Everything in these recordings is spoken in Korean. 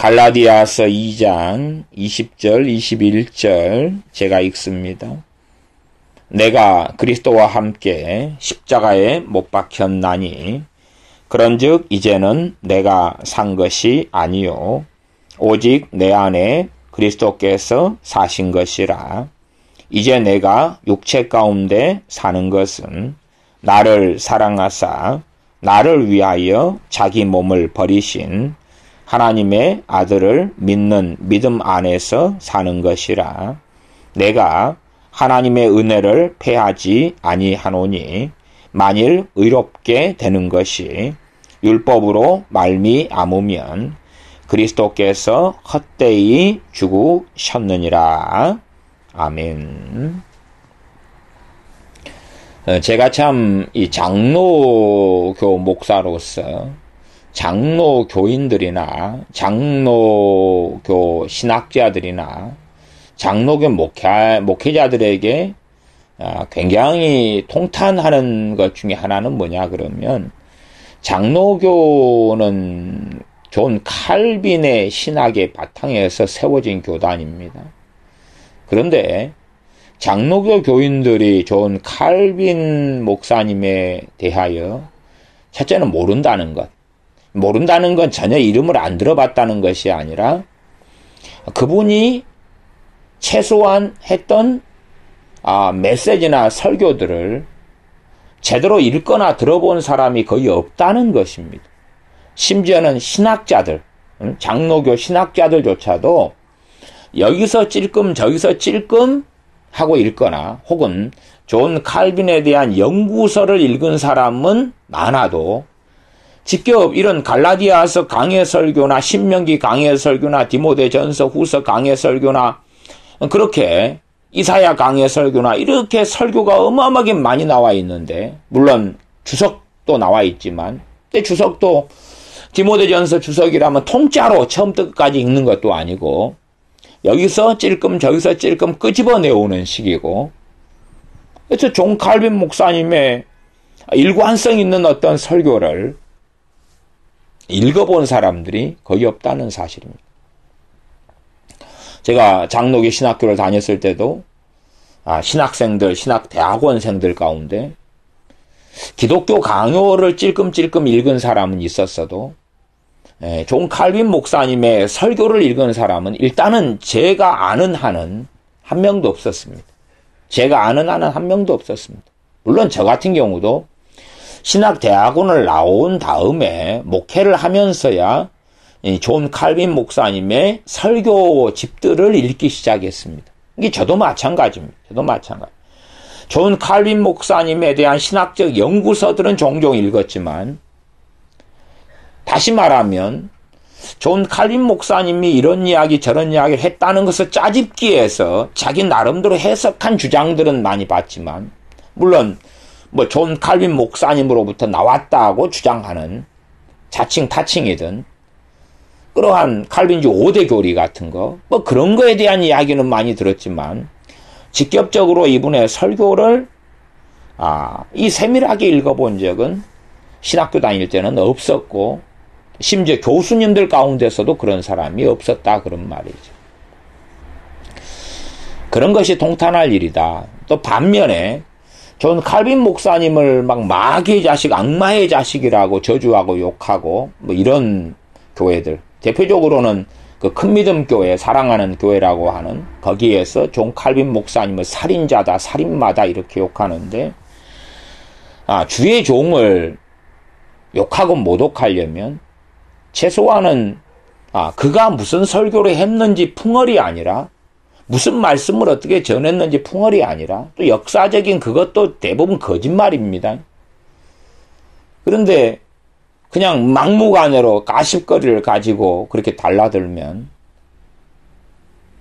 갈라디아서 2장 20절 21절 제가 읽습니다. 내가 그리스도와 함께 십자가에 못 박혔나니 그런즉 이제는 내가 산 것이 아니요 오직 내 안에 그리스도께서 사신 것이라. 이제 내가 육체 가운데 사는 것은 나를 사랑하사 나를 위하여 자기 몸을 버리신 하나님의 아들을 믿는 믿음 안에서 사는 것이라. 내가 하나님의 은혜를 패하지 아니하노니 만일 의롭게 되는 것이 율법으로 말미암으면 그리스도께서 헛되이 죽으셨느니라. 아멘. 제가 참 이 장로교 목사로서 장로 교인들이나 장로교 신학자들이나 장로교 목회자들에게 굉장히 통탄하는 것 중에 하나는 뭐냐 그러면 장로교는 존 칼빈의 신학의 바탕에서 세워진 교단입니다. 그런데 장로교 교인들이 존 칼빈 목사님에 대하여 첫째는 모른다는 것. 모른다는 건 전혀 이름을 안 들어봤다는 것이 아니라 그분이 최소한 했던 메시지나 설교들을 제대로 읽거나 들어본 사람이 거의 없다는 것입니다. 심지어는 신학자들, 장로교 신학자들조차도 여기서 찔끔 저기서 찔끔 하고 읽거나 혹은 존 칼빈에 대한 연구서를 읽은 사람은 많아도 직접 이런 갈라디아서 강해 설교나 신명기 강해 설교나 디모데전서 후서 강해 설교나 그렇게 이사야 강해 설교나 이렇게 설교가 어마어마하게 많이 나와 있는데 물론 주석도 나와 있지만 주석도 디모데전서 주석이라면 통짜로 처음부터 끝까지 읽는 것도 아니고 여기서 찔끔 저기서 찔끔 끄집어내오는 식이고 그래서 존 칼빈 목사님의 일관성 있는 어떤 설교를 읽어본 사람들이 거의 없다는 사실입니다. 제가 장로교 신학교를 다녔을 때도 신학생들, 신학대학원생들 가운데 기독교 강요를 찔끔찔끔 읽은 사람은 있었어도 존 칼빈 목사님의 설교를 읽은 사람은 일단은 제가 아는 한은 한 명도 없었습니다. 제가 아는 한은 한 명도 없었습니다. 물론 저 같은 경우도 신학대학원을 나온 다음에 목회를 하면서야 존 칼빈 목사님의 설교집들을 읽기 시작했습니다. 이게 저도 마찬가지입니다. 존 칼빈 목사님에 대한 신학적 연구서들은 종종 읽었지만 다시 말하면 존 칼빈 목사님이 이런 이야기 저런 이야기를 했다는 것을 짜집기 위해서 자기 나름대로 해석한 주장들은 많이 봤지만 물론 존 칼빈 목사님으로부터 나왔다고 주장하는 자칭 타칭이든 그러한 칼빈주 5대 교리 같은 거 그런 거에 대한 이야기는 많이 들었지만 직접적으로 이분의 설교를 이 세밀하게 읽어본 적은 신학교 다닐 때는 없었고 심지어 교수님들 가운데서도 그런 사람이 없었다 그런 말이죠. 그런 것이 통탄할 일이다. 또 반면에 존 칼빈 목사님을 막 마귀의 자식, 악마의 자식이라고 저주하고 욕하고 이런 교회들 대표적으로는 그 큰 믿음 교회, 사랑하는 교회라고 하는 거기에서 존 칼빈 목사님을 살인자다, 살인마다 이렇게 욕하는데 주의 종을 욕하고 모독하려면 최소한은 그가 무슨 설교를 했는지 풍월이 아니라 무슨 말씀을 어떻게 전했는지 풍월이 아니라 또 역사적인 그것도 대부분 거짓말입니다. 그런데 그냥 막무가내로 가십거리를 가지고 그렇게 달라들면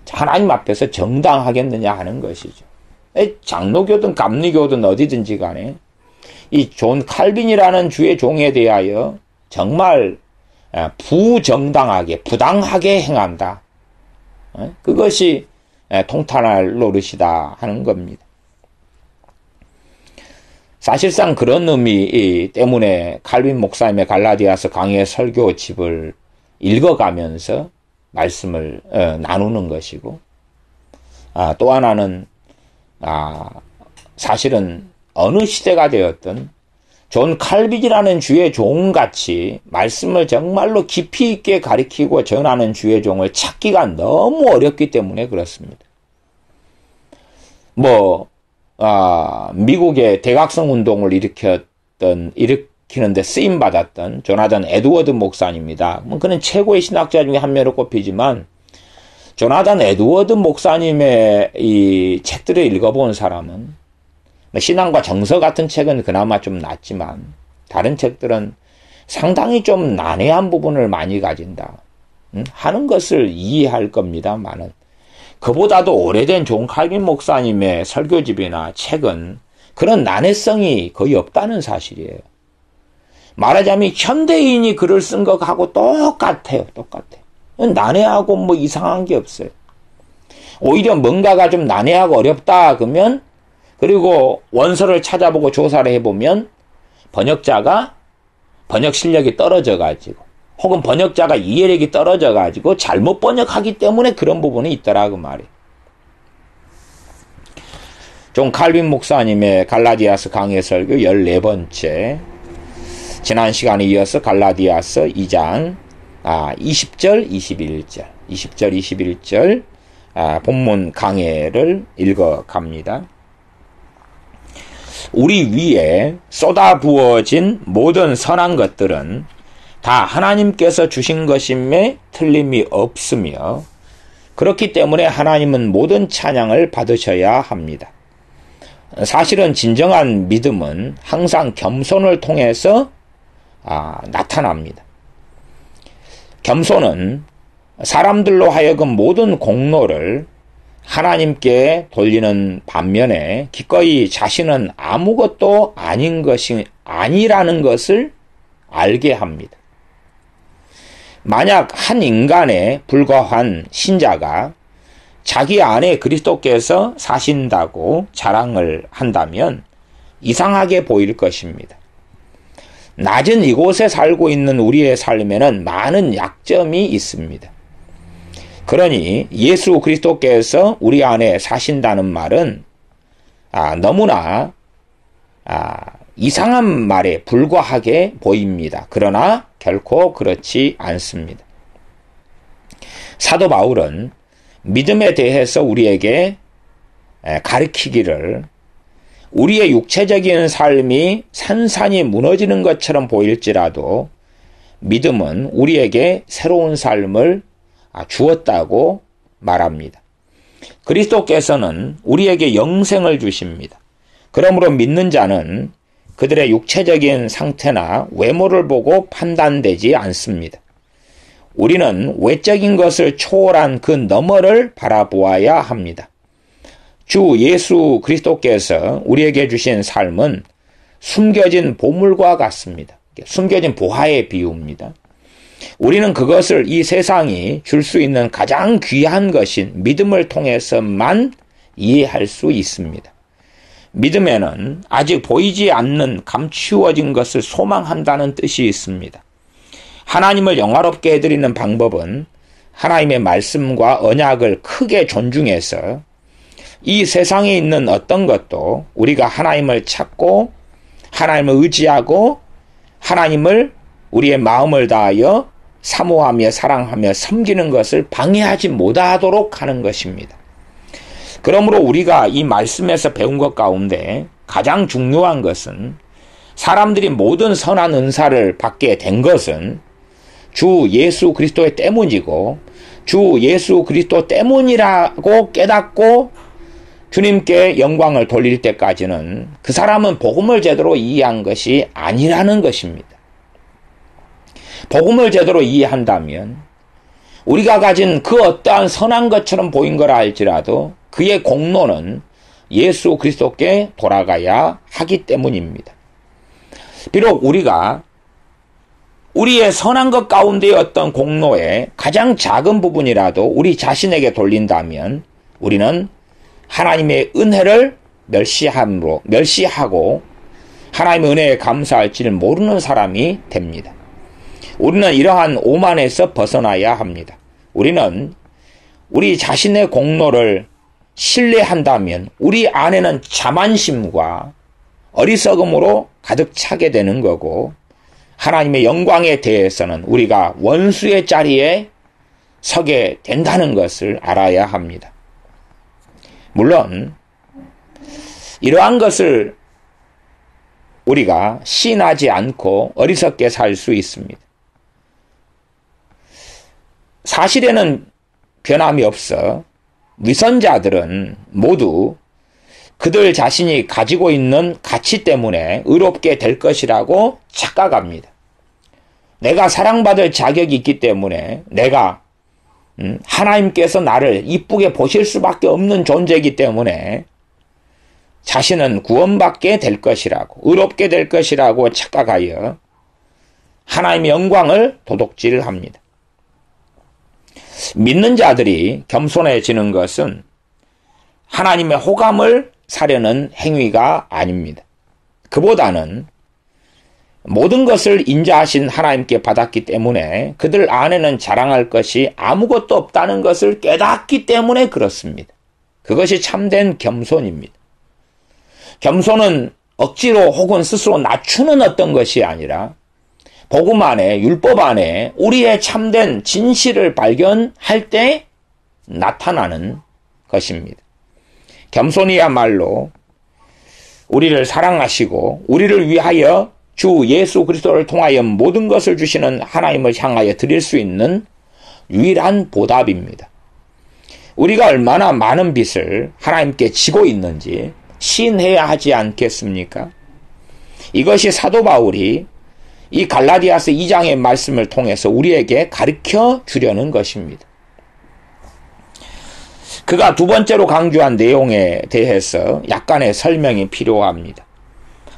하나님 앞에서 정당하겠느냐 하는 것이죠. 장로교든 감리교든 어디든지 간에 이 존 칼빈이라는 주의 종에 대하여 정말 부정당하게 부당하게 행한다. 그것이 통탄할 노릇이다 하는 겁니다. 사실상 그런 의미 때문에 칼빈 목사님의 갈라디아서 강해 설교집을 읽어가면서 말씀을 나누는 것이고, 또 하나는 사실은 어느 시대가 되었든 존 칼빈이라는 주의 종같이 말씀을 정말로 깊이 있게 가리키고 전하는 주의 종을 찾기가 너무 어렵기 때문에 그렇습니다. 미국의 대각성 운동을 일으키는데 쓰임받았던 조나단 에드워드 목사님입니다. 그는 최고의 신학자 중에 한 명으로 꼽히지만, 조나단 에드워드 목사님의 이 책들을 읽어본 사람은, 신앙과 정서 같은 책은 그나마 좀 낫지만 다른 책들은 상당히 좀 난해한 부분을 많이 가진다 하는 것을 이해할 겁니다만은, 그보다도 오래된 존 칼빈 목사님의 설교집이나 책은 그런 난해성이 거의 없다는 사실이에요. 말하자면 현대인이 글을 쓴 것하고 똑같아요. 난해하고 이상한 게 없어요. 오히려 뭔가가 좀 난해하고 어렵다 그러면, 그리고 원서를 찾아보고 조사를 해보면 번역자가 번역 실력이 떨어져가지고, 혹은 번역자가 이해력이 떨어져가지고 잘못 번역하기 때문에 그런 부분이 있더라 그 말이에요. 존 칼빈 목사님의 갈라디아서 강해 설교 14번째, 지난 시간에 이어서 갈라디아서 2장 20절 21절 본문 강해를 읽어갑니다. 우리 위에 쏟아부어진 모든 선한 것들은 다 하나님께서 주신 것임에 틀림이 없으며, 그렇기 때문에 하나님은 모든 찬양을 받으셔야 합니다. 사실은 진정한 믿음은 항상 겸손을 통해서 나타납니다. 겸손은 사람들로 하여금 모든 공로를 하나님께 돌리는 반면에 기꺼이 자신은 아무것도 아닌 것이 아니라는 것을 알게 합니다. 만약 한 인간에 불과한 신자가 자기 안에 그리스도께서 사신다고 자랑을 한다면 이상하게 보일 것입니다. 낮은 이곳에 살고 있는 우리의 삶에는 많은 약점이 있습니다. 그러니 예수 그리스도께서 우리 안에 사신다는 말은 너무나 이상한 말에 불과하게 보입니다. 그러나 결코 그렇지 않습니다. 사도 바울은 믿음에 대해서 우리에게 가르치기를, 우리의 육체적인 삶이 산산이 무너지는 것처럼 보일지라도 믿음은 우리에게 새로운 삶을 주었다고 말합니다. 그리스도께서는 우리에게 영생을 주십니다. 그러므로 믿는 자는 그들의 육체적인 상태나 외모를 보고 판단되지 않습니다. 우리는 외적인 것을 초월한 그 너머를 바라보아야 합니다. 주 예수 그리스도께서 우리에게 주신 삶은 숨겨진 보물과 같습니다. 숨겨진 보화의 비유입니다. 우리는 그것을 이 세상이 줄 수 있는 가장 귀한 것인 믿음을 통해서만 이해할 수 있습니다. 믿음에는 아직 보이지 않는 감추어진 것을 소망한다는 뜻이 있습니다. 하나님을 영화롭게 해드리는 방법은 하나님의 말씀과 언약을 크게 존중해서 이 세상에 있는 어떤 것도 우리가 하나님을 찾고 하나님을 의지하고 하나님을 우리의 마음을 다하여 사모하며 사랑하며 섬기는 것을 방해하지 못하도록 하는 것입니다. 그러므로 우리가 이 말씀에서 배운 것 가운데 가장 중요한 것은, 사람들이 모든 선한 은사를 받게 된 것은 주 예수 그리스도의 때문이고, 주 예수 그리스도 때문이라고 깨닫고 주님께 영광을 돌릴 때까지는 그 사람은 복음을 제대로 이해한 것이 아니라는 것입니다. 복음을 제대로 이해한다면 우리가 가진 그 어떠한 선한 것처럼 보인 거라 할지라도 그의 공로는 예수 그리스도께 돌아가야 하기 때문입니다. 비록 우리가 우리의 선한 것 가운데의 어떤 공로의 가장 작은 부분이라도 우리 자신에게 돌린다면 우리는 하나님의 은혜를 멸시하고 하나님의 은혜에 감사할 줄 모르는 사람이 됩니다. 우리는 이러한 오만에서 벗어나야 합니다. 우리는 우리 자신의 공로를 신뢰한다면 우리 안에는 자만심과 어리석음으로 가득 차게 되는 거고, 하나님의 영광에 대해서는 우리가 원수의 자리에 서게 된다는 것을 알아야 합니다. 물론 이러한 것을 우리가 시인하지 않고 어리석게 살 수 있습니다. 사실에는 변함이 없어 위선자들은 모두 그들 자신이 가지고 있는 가치 때문에 의롭게 될 것이라고 착각합니다. 내가 사랑받을 자격이 있기 때문에, 내가 하나님께서 나를 이쁘게 보실 수밖에 없는 존재이기 때문에 자신은 구원받게 될 것이라고, 의롭게 될 것이라고 착각하여 하나님의 영광을 도둑질합니다. 믿는 자들이 겸손해지는 것은 하나님의 호감을 사려는 행위가 아닙니다. 그보다는 모든 것을 인자하신 하나님께 받았기 때문에 그들 안에는 자랑할 것이 아무것도 없다는 것을 깨닫기 때문에 그렇습니다. 그것이 참된 겸손입니다. 겸손은 억지로 혹은 스스로 낮추는 어떤 것이 아니라 복음 안에, 율법 안에 우리의 참된 진실을 발견할 때 나타나는 것입니다. 겸손이야말로 우리를 사랑하시고 우리를 위하여 주 예수 그리스도를 통하여 모든 것을 주시는 하나님을 향하여 드릴 수 있는 유일한 보답입니다. 우리가 얼마나 많은 빚을 하나님께 지고 있는지 시인해야 하지 않겠습니까? 이것이 사도 바울이 이 갈라디아서 2장의 말씀을 통해서 우리에게 가르쳐 주려는 것입니다. 그가 두 번째로 강조한 내용에 대해서 약간의 설명이 필요합니다.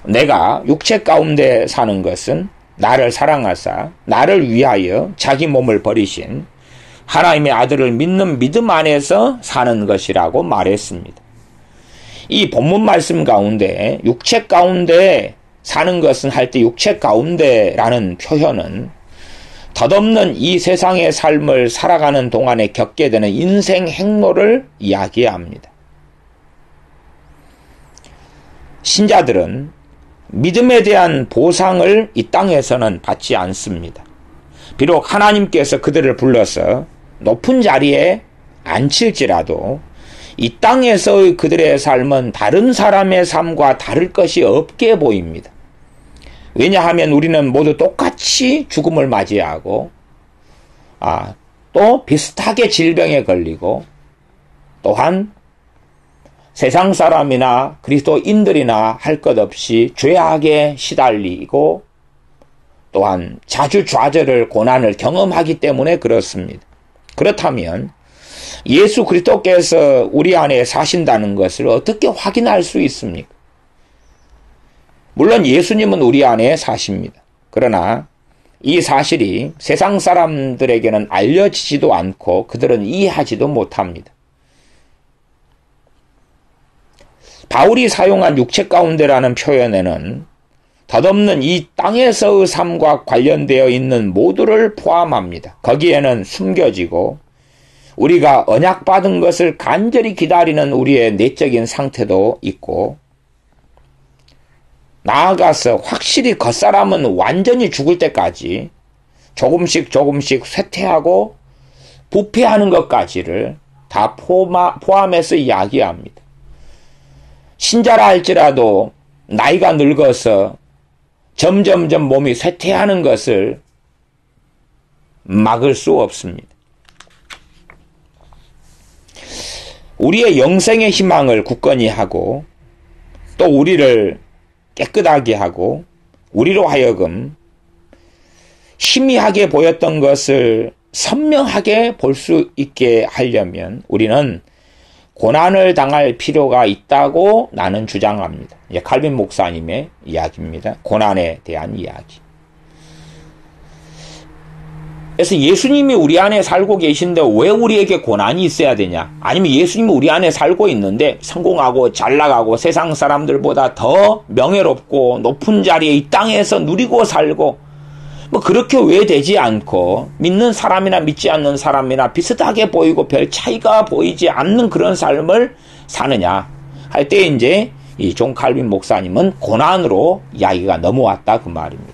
내가 육체 가운데 사는 것은 나를 사랑하사 나를 위하여 자기 몸을 버리신 하나님의 아들을 믿는 믿음 안에서 사는 것이라고 말했습니다. 이 본문 말씀 가운데 육체 가운데 사는 것은 할 때 육체 가운데라는 표현은 덧없는 이 세상의 삶을 살아가는 동안에 겪게 되는 인생 행로를 이야기합니다. 신자들은 믿음에 대한 보상을 이 땅에서는 받지 않습니다. 비록 하나님께서 그들을 불러서 높은 자리에 앉힐지라도 이 땅에서의 그들의 삶은 다른 사람의 삶과 다를 것이 없게 보입니다. 왜냐하면 우리는 모두 똑같이 죽음을 맞이하고 또 비슷하게 질병에 걸리고 또한 세상 사람이나 그리스도인들이나 할 것 없이 죄악에 시달리고 또한 자주 좌절을 고난을 경험하기 때문에 그렇습니다. 그렇다면 예수 그리스도께서 우리 안에 사신다는 것을 어떻게 확인할 수 있습니까? 물론 예수님은 우리 안에 사십니다. 그러나 이 사실이 세상 사람들에게는 알려지지도 않고 그들은 이해하지도 못합니다. 바울이 사용한 육체 가운데라는 표현에는 덧없는 이 땅에서의 삶과 관련되어 있는 모두를 포함합니다. 거기에는 숨겨지고 우리가 언약받은 것을 간절히 기다리는 우리의 내적인 상태도 있고, 나아가서 확실히 겉사람은 완전히 죽을 때까지 조금씩 쇠퇴하고 부패하는 것까지를 다 포함해서 이야기합니다. 신자라 할지라도 나이가 늙어서 점점점 몸이 쇠퇴하는 것을 막을 수 없습니다. 우리의 영생의 희망을 굳건히 하고 또 우리를 깨끗하게 하고 우리로 하여금 희미하게 보였던 것을 선명하게 볼 수 있게 하려면 우리는 고난을 당할 필요가 있다고 나는 주장합니다. 칼빈 목사님의 이야기입니다. 고난에 대한 이야기. 그래서 예수님이 우리 안에 살고 계신데 왜 우리에게 고난이 있어야 되냐? 아니면 예수님이 우리 안에 살고 있는데 성공하고 잘 나가고 세상 사람들보다 더 명예롭고 높은 자리에 이 땅에서 누리고 살고 뭐 그렇게 왜 되지 않고 믿는 사람이나 믿지 않는 사람이나 비슷하게 보이고 별 차이가 보이지 않는 그런 삶을 사느냐 할 때 이제 이 존 칼빈 목사님은 고난으로 이야기가 넘어왔다 그 말입니다.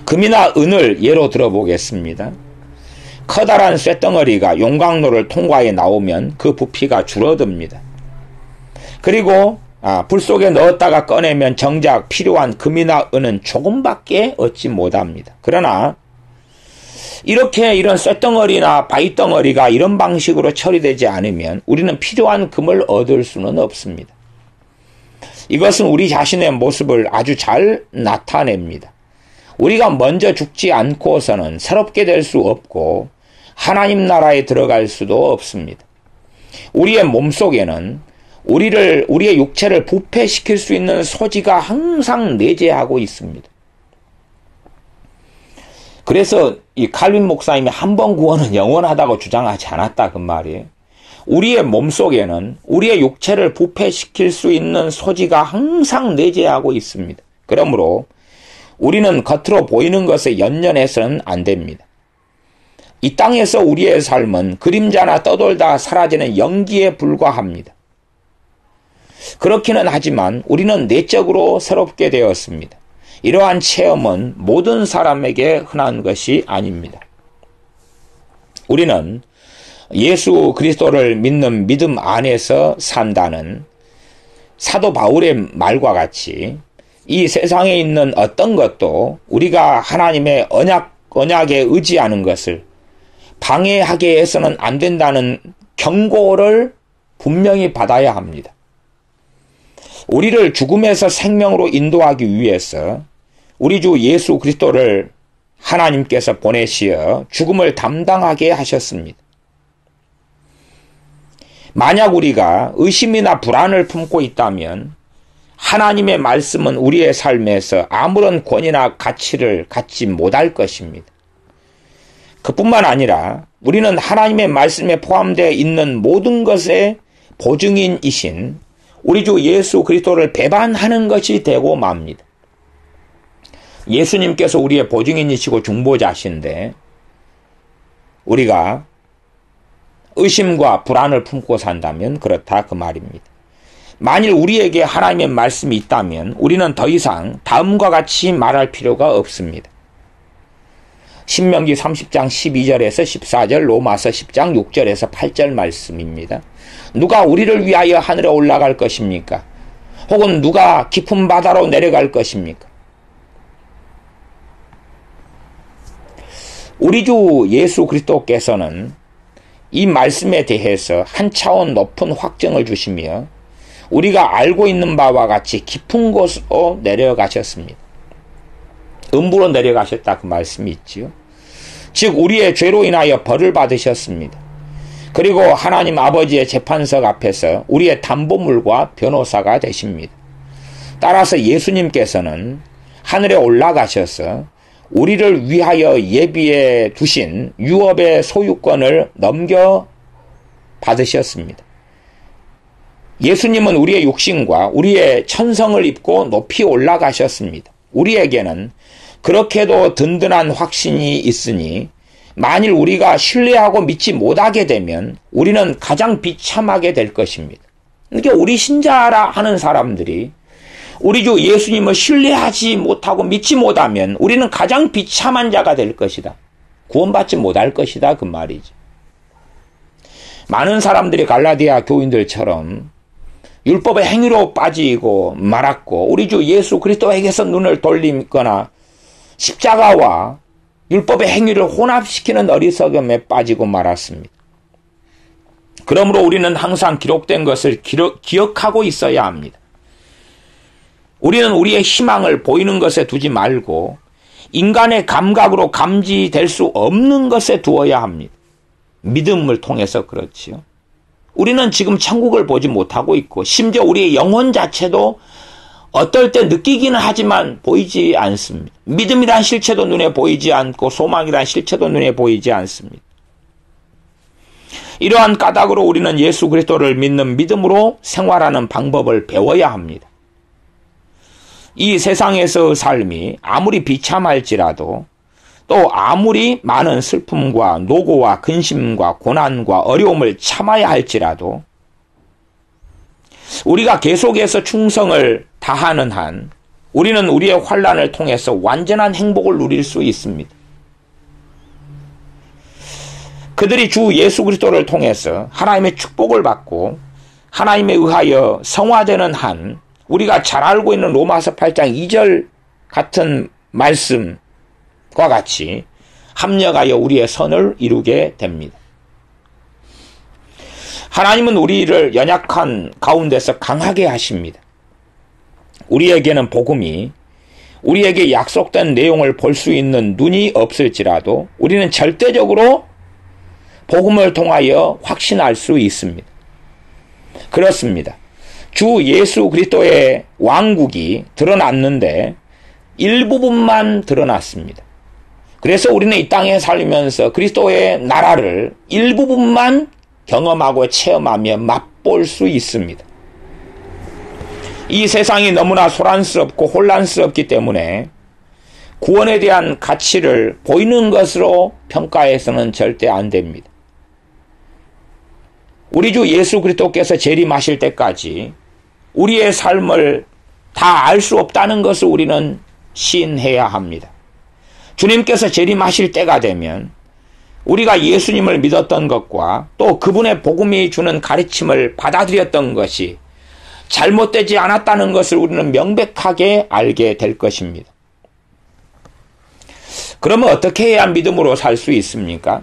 금이나 은을 예로 들어보겠습니다. 커다란 쇳덩어리가 용광로를 통과해 나오면 그 부피가 줄어듭니다. 그리고 불 속에 넣었다가 꺼내면 정작 필요한 금이나 은은 조금밖에 얻지 못합니다. 그러나 이렇게 이런 쇳덩어리나 바위덩어리가 이런 방식으로 처리되지 않으면 우리는 필요한 금을 얻을 수는 없습니다. 이것은 우리 자신의 모습을 아주 잘 나타냅니다. 우리가 먼저 죽지 않고서는 새롭게 될 수 없고 하나님 나라에 들어갈 수도 없습니다. 우리의 몸속에는 우리의 육체를 부패시킬 수 있는 소지가 항상 내재하고 있습니다. 그래서 이 칼빈 목사님이 한 번 구원은 영원하다고 주장하지 않았다 그 말이에요. 우리의 몸속에는 우리의 육체를 부패시킬 수 있는 소지가 항상 내재하고 있습니다. 그러므로 우리는 겉으로 보이는 것에 연연해서는 안 됩니다. 이 땅에서 우리의 삶은 그림자나 떠돌다 사라지는 연기에 불과합니다. 그렇기는 하지만 우리는 내적으로 새롭게 되었습니다. 이러한 체험은 모든 사람에게 흔한 것이 아닙니다. 우리는 예수 그리스도를 믿는 믿음 안에서 산다는 사도 바울의 말과 같이 이 세상에 있는 어떤 것도 우리가 하나님의 언약에 의지하는 것을 방해하게 해서는 안 된다는 경고를 분명히 받아야 합니다. 우리를 죽음에서 생명으로 인도하기 위해서 우리 주 예수 그리스도를 하나님께서 보내시어 죽음을 담당하게 하셨습니다. 만약 우리가 의심이나 불안을 품고 있다면 하나님의 말씀은 우리의 삶에서 아무런 권위나 가치를 갖지 못할 것입니다. 그뿐만 아니라 우리는 하나님의 말씀에 포함되어 있는 모든 것의 보증인이신 우리 주 예수 그리스도를 배반하는 것이 되고 맙니다. 예수님께서 우리의 보증인이시고 중보자신데 우리가 의심과 불안을 품고 산다면 그렇다 그 말입니다. 만일 우리에게 하나님의 말씀이 있다면 우리는 더 이상 다음과 같이 말할 필요가 없습니다. 신명기 30장 12절에서 14절, 로마서 10장 6절에서 8절 말씀입니다. 누가 우리를 위하여 하늘에 올라갈 것입니까? 혹은 누가 깊은 바다로 내려갈 것입니까? 우리 주 예수 그리스도께서는 이 말씀에 대해서 한 차원 높은 확정을 주시며 우리가 알고 있는 바와 같이 깊은 곳으로 내려가셨습니다. 음부로 내려가셨다 그 말씀이 있지요. 즉 우리의 죄로 인하여 벌을 받으셨습니다. 그리고 하나님 아버지의 재판석 앞에서 우리의 담보물과 변호사가 되십니다. 따라서 예수님께서는 하늘에 올라가셔서 우리를 위하여 예비해 두신 유업의 소유권을 넘겨 받으셨습니다. 예수님은 우리의 육신과 우리의 천성을 입고 높이 올라가셨습니다. 우리에게는 그렇게도 든든한 확신이 있으니 만일 우리가 신뢰하고 믿지 못하게 되면 우리는 가장 비참하게 될 것입니다. 그러니까 우리 신자라 하는 사람들이 우리 주 예수님을 신뢰하지 못하고 믿지 못하면 우리는 가장 비참한 자가 될 것이다. 구원받지 못할 것이다 그 말이지. 많은 사람들이 갈라디아 교인들처럼 율법의 행위로 빠지고 말았고 우리 주 예수 그리스도에게서 눈을 돌리거나 십자가와 율법의 행위를 혼합시키는 어리석음에 빠지고 말았습니다. 그러므로 우리는 항상 기록된 것을 기억하고 있어야 합니다. 우리는 우리의 희망을 보이는 것에 두지 말고 인간의 감각으로 감지될 수 없는 것에 두어야 합니다. 믿음을 통해서 그렇지요. 우리는 지금 천국을 보지 못하고 있고 심지어 우리의 영혼 자체도 어떨 때 느끼기는 하지만 보이지 않습니다. 믿음이란 실체도 눈에 보이지 않고 소망이란 실체도 눈에 보이지 않습니다. 이러한 까닭으로 우리는 예수 그리스도를 믿는 믿음으로 생활하는 방법을 배워야 합니다. 이 세상에서의 삶이 아무리 비참할지라도 또 아무리 많은 슬픔과 노고와 근심과 고난과 어려움을 참아야 할지라도 우리가 계속해서 충성을 다하는 한 우리는 우리의 환난을 통해서 완전한 행복을 누릴 수 있습니다. 그들이 주 예수 그리스도를 통해서 하나님의 축복을 받고 하나님에 의하여 성화되는 한 우리가 잘 알고 있는 로마서 8장 2절 같은 말씀과 같이 합력하여 우리의 선을 이루게 됩니다. 하나님은 우리를 연약한 가운데서 강하게 하십니다. 우리에게는 복음이 우리에게 약속된 내용을 볼 수 있는 눈이 없을지라도 우리는 절대적으로 복음을 통하여 확신할 수 있습니다. 그렇습니다. 주 예수 그리스도의 왕국이 드러났는데 일부분만 드러났습니다. 그래서 우리는 이 땅에 살면서 그리스도의 나라를 일부분만 경험하고 체험하며 맛볼 수 있습니다. 이 세상이 너무나 소란스럽고 혼란스럽기 때문에 구원에 대한 가치를 보이는 것으로 평가해서는 절대 안 됩니다. 우리 주 예수 그리스도께서 재림하실 때까지 우리의 삶을 다 알 수 없다는 것을 우리는 시인해야 합니다. 주님께서 재림하실 때가 되면 우리가 예수님을 믿었던 것과 또 그분의 복음이 주는 가르침을 받아들였던 것이 잘못되지 않았다는 것을 우리는 명백하게 알게 될 것입니다. 그러면 어떻게 해야 믿음으로 살 수 있습니까?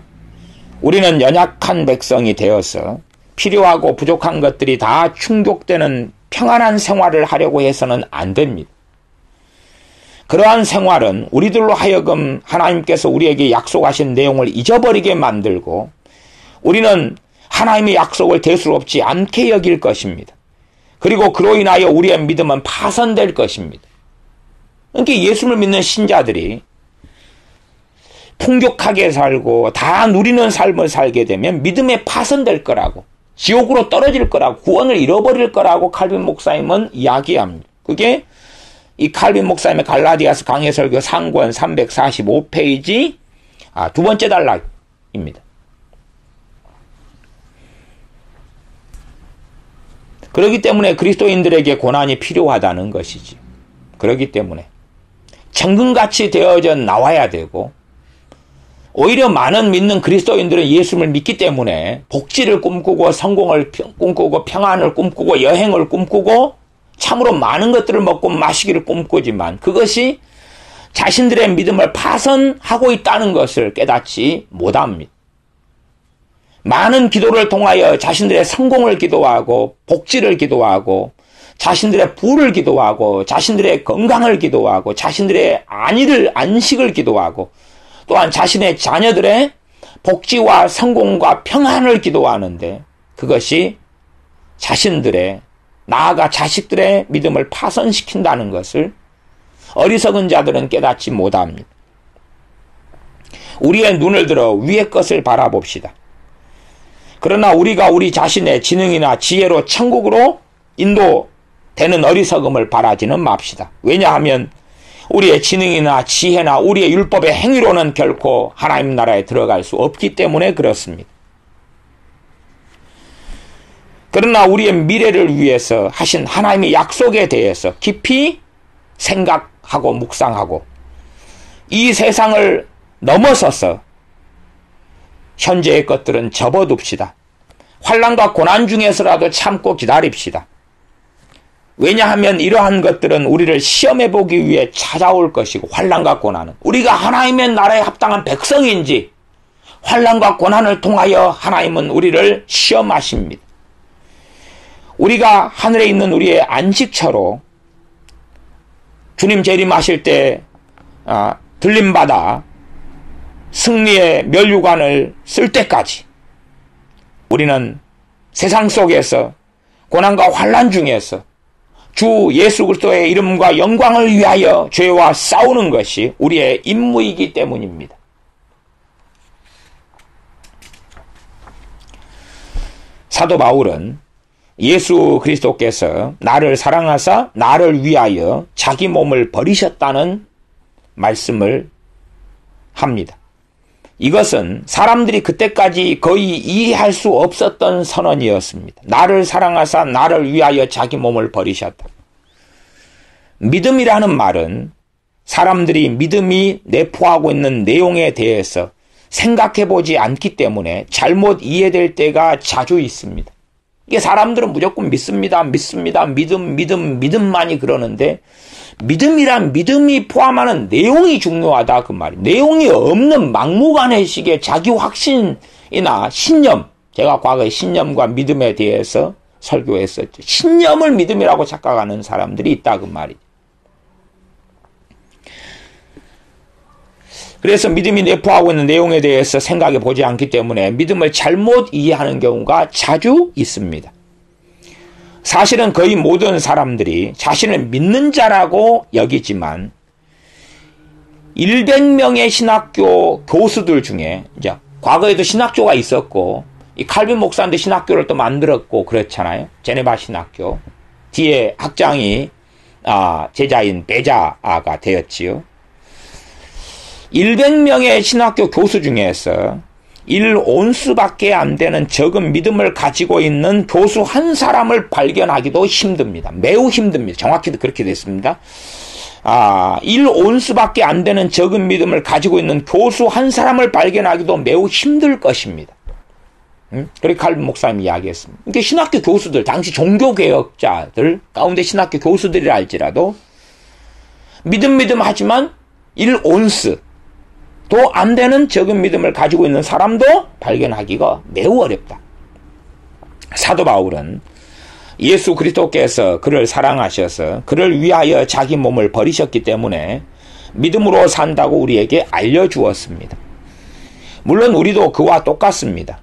우리는 연약한 백성이 되어서 필요하고 부족한 것들이 다 충족되는 평안한 생활을 하려고 해서는 안 됩니다. 그러한 생활은 우리들로 하여금 하나님께서 우리에게 약속하신 내용을 잊어버리게 만들고 우리는 하나님의 약속을 대수롭지 않게 여길 것입니다. 그리고 그로 인하여 우리의 믿음은 파손될 것입니다. 그러니까 예수를 믿는 신자들이 풍족하게 살고 다 누리는 삶을 살게 되면 믿음에 파손될 거라고, 지옥으로 떨어질 거라고, 구원을 잃어버릴 거라고 칼빈 목사님은 이야기합니다. 그게 이 칼빈 목사님의 갈라디아서 강해 설교 상권 345페이지 두 번째 단락입니다. 그렇기 때문에 그리스도인들에게 고난이 필요하다는 것이지. 그렇기 때문에 천금같이 되어져 나와야 되고, 오히려 많은 믿는 그리스도인들은 예수를 믿기 때문에 복지를 꿈꾸고 성공을 꿈꾸고 평안을 꿈꾸고 여행을 꿈꾸고 참으로 많은 것들을 먹고 마시기를 꿈꾸지만 그것이 자신들의 믿음을 파손하고 있다는 것을 깨닫지 못합니다. 많은 기도를 통하여 자신들의 성공을 기도하고 복지를 기도하고 자신들의 부를 기도하고 자신들의 건강을 기도하고 자신들의 안식을 기도하고 또한 자신의 자녀들의 복지와 성공과 평안을 기도하는데 그것이 자신들의 나아가 자식들의 믿음을 파손시킨다는 것을 어리석은 자들은 깨닫지 못합니다. 우리의 눈을 들어 위의 것을 바라봅시다. 그러나 우리가 우리 자신의 지능이나 지혜로 천국으로 인도되는 어리석음을 바라지는 맙시다. 왜냐하면 우리의 지능이나 지혜나 우리의 율법의 행위로는 결코 하나님 나라에 들어갈 수 없기 때문에 그렇습니다. 그러나 우리의 미래를 위해서 하신 하나님의 약속에 대해서 깊이 생각하고 묵상하고 이 세상을 넘어서서 현재의 것들은 접어둡시다. 환난과 고난 중에서라도 참고 기다립시다. 왜냐하면 이러한 것들은 우리를 시험해보기 위해 찾아올 것이고 환난과 고난은 우리가 하나님의 나라에 합당한 백성인지 환난과 고난을 통하여 하나님은 우리를 시험하십니다. 우리가 하늘에 있는 우리의 안식처로 주님 재림하실 때 들림받아 승리의 면류관을 쓸 때까지 우리는 세상 속에서 고난과 환난 중에서 주 예수 그리스도의 이름과 영광을 위하여 죄와 싸우는 것이 우리의 임무이기 때문입니다. 사도 바울은 예수 그리스도께서 나를 사랑하사 나를 위하여 자기 몸을 버리셨다는 말씀을 합니다. 이것은 사람들이 그때까지 거의 이해할 수 없었던 선언이었습니다. 나를 사랑하사 나를 위하여 자기 몸을 버리셨다. 믿음이라는 말은 사람들이 믿음이 내포하고 있는 내용에 대해서 생각해보지 않기 때문에 잘못 이해될 때가 자주 있습니다. 이게 사람들은 무조건 믿습니다. 믿음만이 그러는데 믿음이란 믿음이 포함하는 내용이 중요하다 그 말이에요. 내용이 없는 막무가내식의 자기 확신이나 신념, 제가 과거에 신념과 믿음에 대해서 설교했었죠. 신념을 믿음이라고 착각하는 사람들이 있다 그 말이죠. 그래서 믿음이 내포하고 있는 내용에 대해서 생각해 보지 않기 때문에 믿음을 잘못 이해하는 경우가 자주 있습니다. 사실은 거의 모든 사람들이 자신을 믿는 자라고 여기지만 100명의 신학교 교수들 중에 이제 과거에도 신학교가 있었고 이 칼빈 목사님도 신학교를 또 만들었고 그렇잖아요. 제네바 신학교. 뒤에 학장이 제자인 베자가 되었지요. 100명의 신학교 교수 중에서 1온수밖에 안 되는 적은 믿음을 가지고 있는 교수 한 사람을 발견하기도 힘듭니다. 매우 힘듭니다. 정확히도 그렇게 됐습니다. 1온수밖에 안 되는 적은 믿음을 가지고 있는 교수 한 사람을 발견하기도 매우 힘들 것입니다. 그렇게 칼빈 목사님이 이야기했습니다. 이게 신학교 교수들, 당시 종교개혁자들 가운데 신학교 교수들이라 할지라도 믿음 하지만 1온스 도 안 되는 적은 믿음을 가지고 있는 사람도 발견하기가 매우 어렵다. 사도 바울은 예수 그리스도께서 그를 사랑하셔서 그를 위하여 자기 몸을 버리셨기 때문에 믿음으로 산다고 우리에게 알려주었습니다. 물론 우리도 그와 똑같습니다.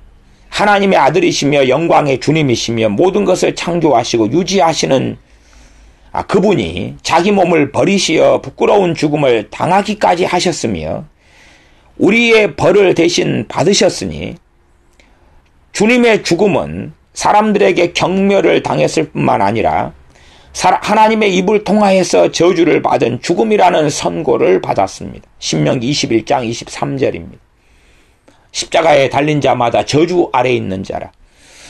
하나님의 아들이시며 영광의 주님이시며 모든 것을 창조하시고 유지하시는 그분이 자기 몸을 버리시어 부끄러운 죽음을 당하기까지 하셨으며 우리의 벌을 대신 받으셨으니 주님의 죽음은 사람들에게 경멸을 당했을 뿐만 아니라 하나님의 입을 통하여서 저주를 받은 죽음이라는 선고를 받았습니다. 신명기 21장 23절입니다. 십자가에 달린 자마다 저주 아래 있는 자라.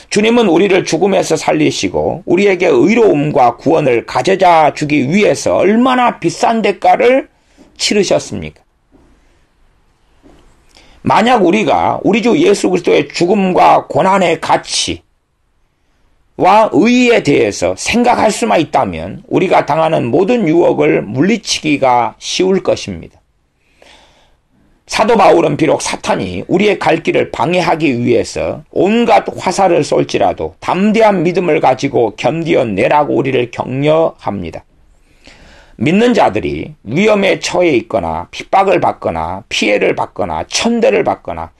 주님은 우리를 죽음에서 살리시고 우리에게 의로움과 구원을 가져다 주기 위해서 얼마나 비싼 대가를 치르셨습니까? 만약 우리가 우리 주 예수 그리스도의 죽음과 고난의 가치와 의의에 대해서 생각할 수만 있다면 우리가 당하는 모든 유혹을 물리치기가 쉬울 것입니다. 사도 바울은 비록 사탄이 우리의 갈 길을 방해하기 위해서 온갖 화살을 쏠지라도 담대한 믿음을 가지고 견디어내라고 우리를 격려합니다. 믿는 자들이 위험에 처해 있거나 핍박을 받거나 피해를 받거나 천대를 받거나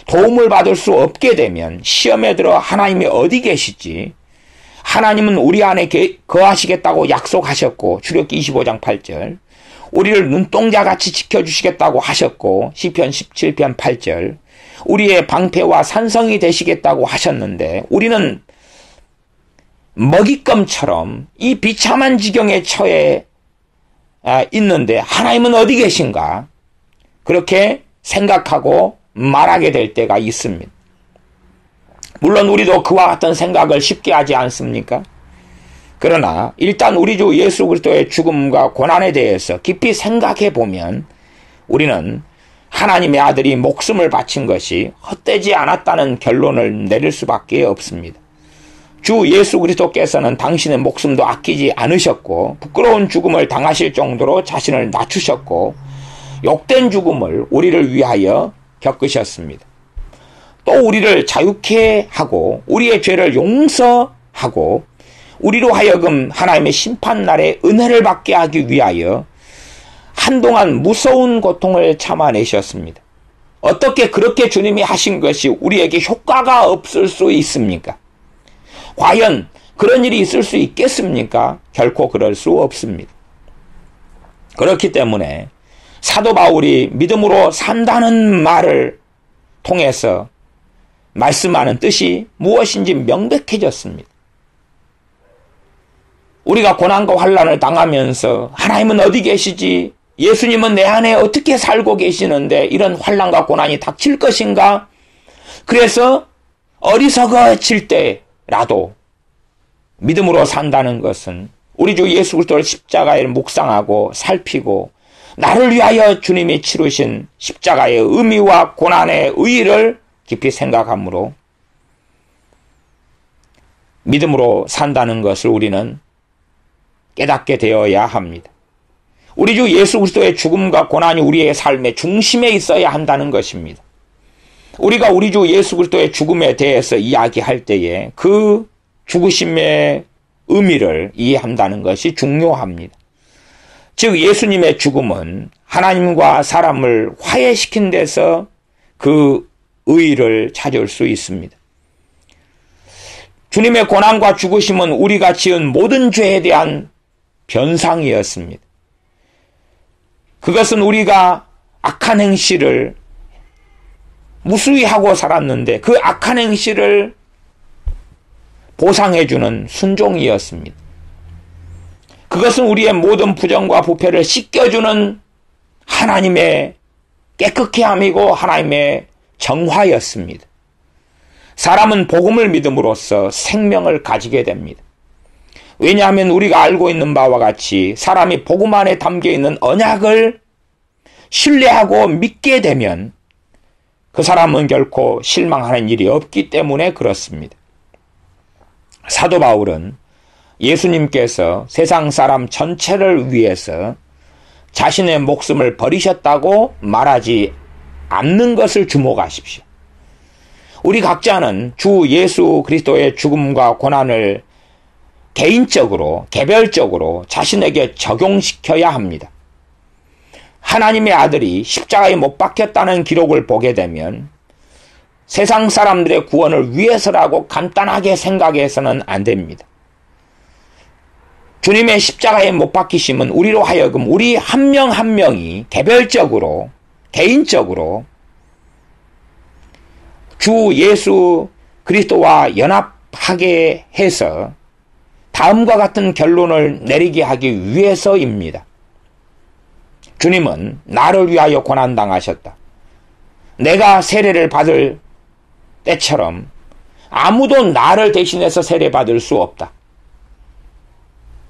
도움을 받을 수 없게 되면 시험에 들어 하나님이 어디 계시지? 하나님은 우리 안에 거하시겠다고 약속하셨고 출애굽기 25장 8절 우리를 눈동자같이 지켜주시겠다고 하셨고 시편 17편 8절 우리의 방패와 산성이 되시겠다고 하셨는데 우리는 먹잇감처럼 이 비참한 지경에 처해 있는데 하나님은 어디 계신가? 그렇게 생각하고 말하게 될 때가 있습니다. 물론 우리도 그와 같은 생각을 쉽게 하지 않습니까? 그러나 일단 우리 주 예수 그리스도의 죽음과 고난에 대해서 깊이 생각해 보면 우리는 하나님의 아들이 목숨을 바친 것이 헛되지 않았다는 결론을 내릴 수밖에 없습니다. 주 예수 그리스도께서는 당신의 목숨도 아끼지 않으셨고 부끄러운 죽음을 당하실 정도로 자신을 낮추셨고 욕된 죽음을 우리를 위하여 겪으셨습니다. 또 우리를 자유케 하고 우리의 죄를 용서하고 우리로 하여금 하나님의 심판날에 은혜를 받게 하기 위하여 한동안 무서운 고통을 참아내셨습니다. 어떻게 그렇게 주님이 하신 것이 우리에게 효과가 없을 수 있습니까? 과연 그런 일이 있을 수 있겠습니까? 결코 그럴 수 없습니다. 그렇기 때문에 사도 바울이 믿음으로 산다는 말을 통해서 말씀하는 뜻이 무엇인지 명백해졌습니다. 우리가 고난과 환난을 당하면서 하나님은 어디 계시지? 예수님은 내 안에 어떻게 살고 계시는데 이런 환난과 고난이 닥칠 것인가? 그래서 어리석어질 때라도 믿음으로 산다는 것은 우리 주 예수 그리스도를 십자가에 묵상하고 살피고 나를 위하여 주님이 치르신 십자가의 의미와 고난의 의의를 깊이 생각하므로 믿음으로 산다는 것을 우리는 깨닫게 되어야 합니다. 우리 주 예수 그리스도의 죽음과 고난이 우리의 삶의 중심에 있어야 한다는 것입니다. 우리가 우리 주 예수 그리스도의 죽음에 대해서 이야기할 때에 그 죽으심의 의미를 이해한다는 것이 중요합니다. 즉 예수님의 죽음은 하나님과 사람을 화해시킨 데서 그 의의를 찾을 수 있습니다. 주님의 고난과 죽으심은 우리가 지은 모든 죄에 대한 변상이었습니다. 그것은 우리가 악한 행실을 무수히 하고 살았는데 그 악한 행실을 보상해주는 순종이었습니다. 그것은 우리의 모든 부정과 부패를 씻겨주는 하나님의 깨끗게 함이고 하나님의 정화였습니다. 사람은 복음을 믿음으로써 생명을 가지게 됩니다. 왜냐하면 우리가 알고 있는 바와 같이 사람이 복음 안에 담겨있는 언약을 신뢰하고 믿게 되면 그 사람은 결코 실망하는 일이 없기 때문에 그렇습니다. 사도 바울은 예수님께서 세상 사람 전체를 위해서 자신의 목숨을 버리셨다고 말하지 않는 것을 주목하십시오. 우리 각자는 주 예수 그리스도의 죽음과 고난을 개인적으로, 개별적으로 자신에게 적용시켜야 합니다. 하나님의 아들이 십자가에 못 박혔다는 기록을 보게 되면 세상 사람들의 구원을 위해서라고 간단하게 생각해서는 안 됩니다. 주님의 십자가에 못 박히심은 우리로 하여금 우리 한 명 한 명이 개별적으로, 개인적으로 주 예수 그리스도와 연합하게 해서 다음과 같은 결론을 내리게 하기 위해서입니다. 주님은 나를 위하여 고난당하셨다. 내가 세례를 받을 때처럼 아무도 나를 대신해서 세례받을 수 없다.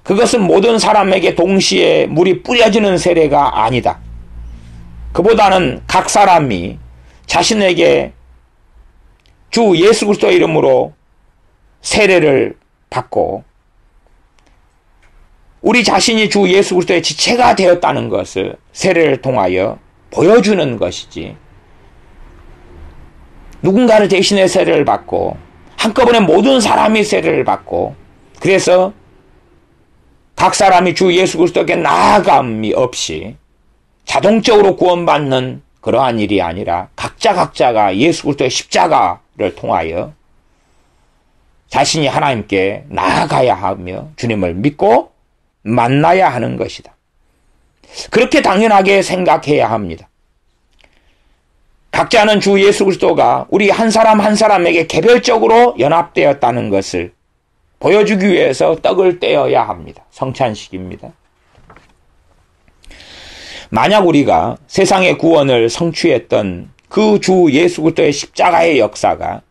그것은 모든 사람에게 동시에 물이 뿌려지는 세례가 아니다. 그보다는 각 사람이 자신에게 주 예수 그리스도의 이름으로 세례를 받고 우리 자신이 주 예수 그리스도의 지체가 되었다는 것을 세례를 통하여 보여주는 것이지, 누군가를 대신해 세례를 받고 한꺼번에 모든 사람이 세례를 받고 그래서 각 사람이 주 예수 그리스도에게 나아감이 없이 자동적으로 구원받는 그러한 일이 아니라 각자가 예수 그리스도의 십자가를 통하여 자신이 하나님께 나아가야 하며 주님을 믿고 만나야 하는 것이다. 그렇게 당연하게 생각해야 합니다. 각자는 주 예수 그리스도가 우리 한 사람 한 사람에게 개별적으로 연합되었다는 것을 보여주기 위해서 떡을 떼어야 합니다. 성찬식입니다. 만약 우리가 세상의 구원을 성취했던 그 주 예수 그리스도의 십자가의 역사가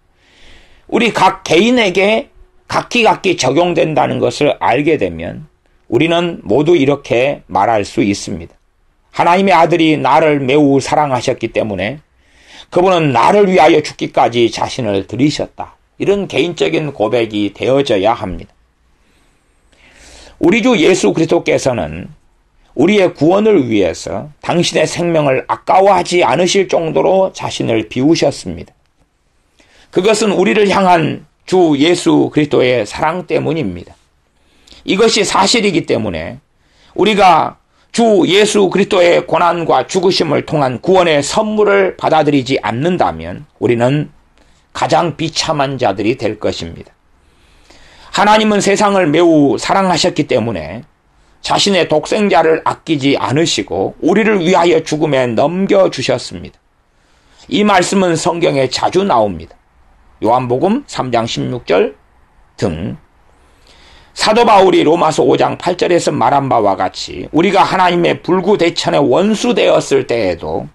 우리 각 개인에게 각기 적용된다는 것을 알게 되면 우리는 모두 이렇게 말할 수 있습니다. 하나님의 아들이 나를 매우 사랑하셨기 때문에 그분은 나를 위하여 죽기까지 자신을 들이셨다. 이런 개인적인 고백이 되어져야 합니다. 우리 주 예수 그리스도께서는 우리의 구원을 위해서 당신의 생명을 아까워하지 않으실 정도로 자신을 비우셨습니다. 그것은 우리를 향한 주 예수 그리스도의 사랑 때문입니다. 이것이 사실이기 때문에 우리가 주 예수 그리스도의 고난과 죽으심을 통한 구원의 선물을 받아들이지 않는다면 우리는 가장 비참한 자들이 될 것입니다. 하나님은 세상을 매우 사랑하셨기 때문에 자신의 독생자를 아끼지 않으시고 우리를 위하여 죽음에 넘겨주셨습니다. 이 말씀은 성경에 자주 나옵니다. 요한복음 3장 16절 등 사도 바울이 로마서 5장 8절에서 말한 바와 같이 우리가 하나님의 불구대천의 원수 되었을 때에도